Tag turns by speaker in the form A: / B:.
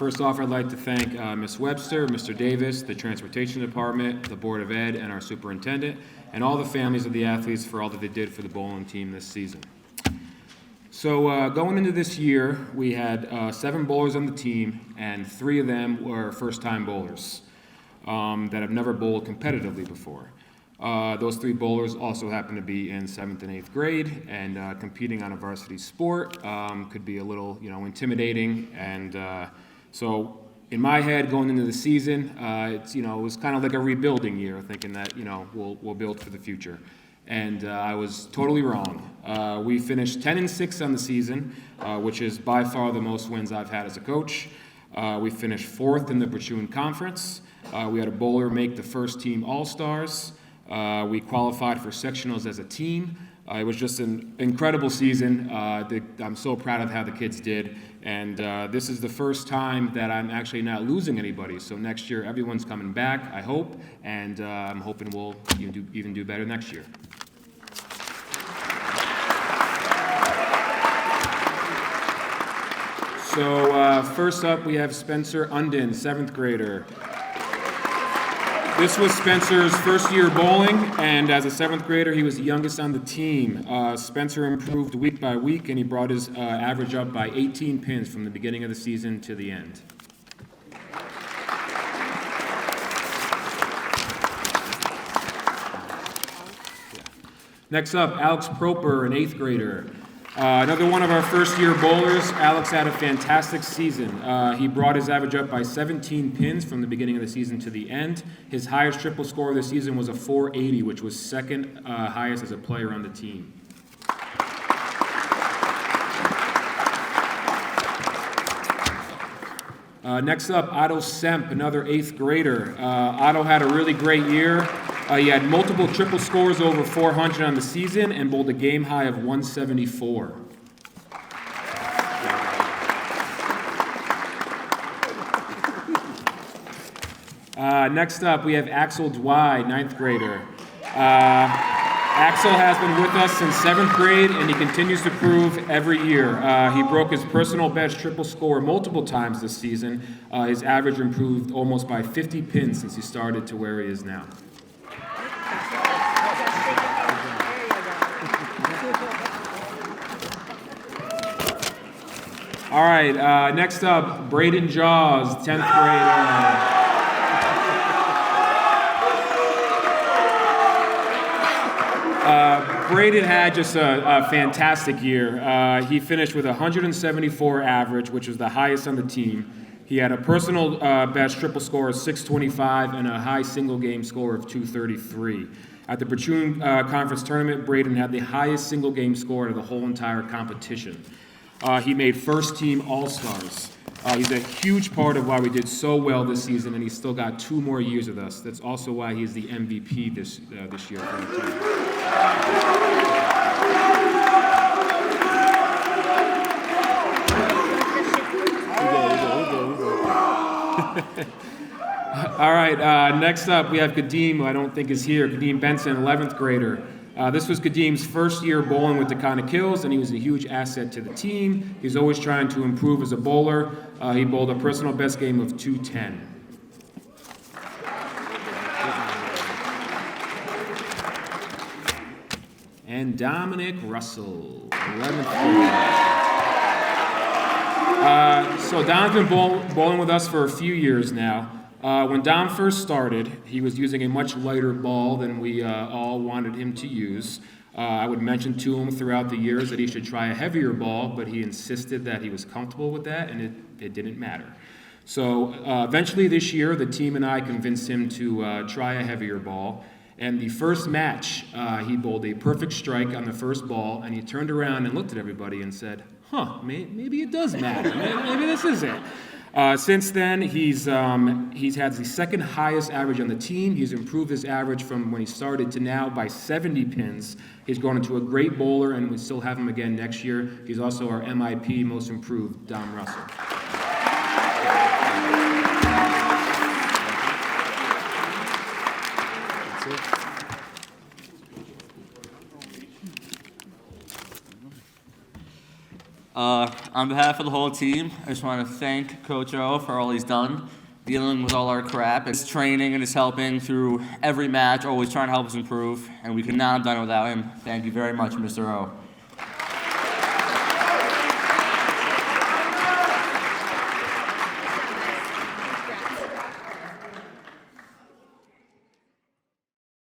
A: First off, I'd like to thank Ms. Webster, Mr. Davis, the Transportation Department, the Board of Ed, and our superintendent, and all the families of the athletes for all that they did for the bowling team this season. So going into this year, we had 7 bowlers on the team, and 3 of them were first-time bowlers that have never bowled competitively before. Those 3 bowlers also happen to be in 7th and 8th grade, and competing on a varsity sport could be a little, intimidating. And so, in my head, going into the season, it was kind of like a rebuilding year, thinking that we'll build for the future. And I was totally wrong. We finished 10-6 on the season, which is by far the most wins I've had as a coach. We finished 4th in the Platoon Conference. We had a bowler make the first team All-Stars. We qualified for sectionals as a team. It was just an incredible season. I'm so proud of how the kids did. And this is the first time that I'm actually not losing anybody. So next year, everyone's coming back, I hope. And I'm hoping we'll even do better next year. So first up, we have Spencer Undin, 7th grader. This was Spencer's first year bowling, and as a 7th grader, he was the youngest on the team. Spencer improved week by week, and he brought his average up by 18 pins from the beginning of the season to the end. Next up, Alex Proper, an 8th grader. Another one of our first-year bowlers. Alex had a fantastic season. He brought his average up by 17 pins from the beginning of the season to the end. His highest triple score of the season was a 480, which was second highest as a player on the team. Next up, Otto Semp, another 8th grader. Otto had a really great year. He had multiple triple scores over 400 on the season and bowled a game high of 174. Next up, we have Axel Dwy, 9th grader. Axel has been with us since 7th grade, and he continues to prove every year. He broke his personal best triple score multiple times this season. His average improved almost by 50 pins since he started to where he is now. All right, next up, Braden Jaws, 10th grader. Braden had just a fantastic year. He finished with a 174 average, which was the highest on the team. He had a personal best triple score of 625 and a high single game score of 233. At the Platoon Conference Tournament, Braden had the highest single game score of the whole entire competition. He made first team All-Stars. He's a huge part of why we did so well this season, and he's still got 2 more years with us. That's also why he's the MVP this year for the team. All right, next up we have Kadeem, who I don't think is here. Kadeem Benson, 11th grader. This was Kadeem's first year bowling with Taconic Hills, and he was a huge asset to the team. He's always trying to improve as a bowler. He bowled a personal best game of 210. And Dominic Russell, 11th grader. So Dom's been bowling with us for a few years now. When Dom first started, he was using a much lighter ball than we all wanted him to use. I would mention to him throughout the years that he should try a heavier ball, but he insisted that he was comfortable with that, and it didn't matter. So eventually this year, the team and I convinced him to try a heavier ball. And the first match, he bowled a perfect strike on the first ball, and he turned around and looked at everybody and said, maybe it does matter. Maybe this is it. Since then, he's had the second highest average on the team. He's improved his average from when he started to now by 70 pins. He's grown into a great bowler, and we still have him again next year. He's also our MIP, Most Improved, Dom Russell.
B: All On behalf of the whole team, I just want to thank Coach O for all he's done, dealing with all our crap, his training and his helping through every match, always trying to help us improve, and we could not have done it without him. Thank you very much, Mr. O.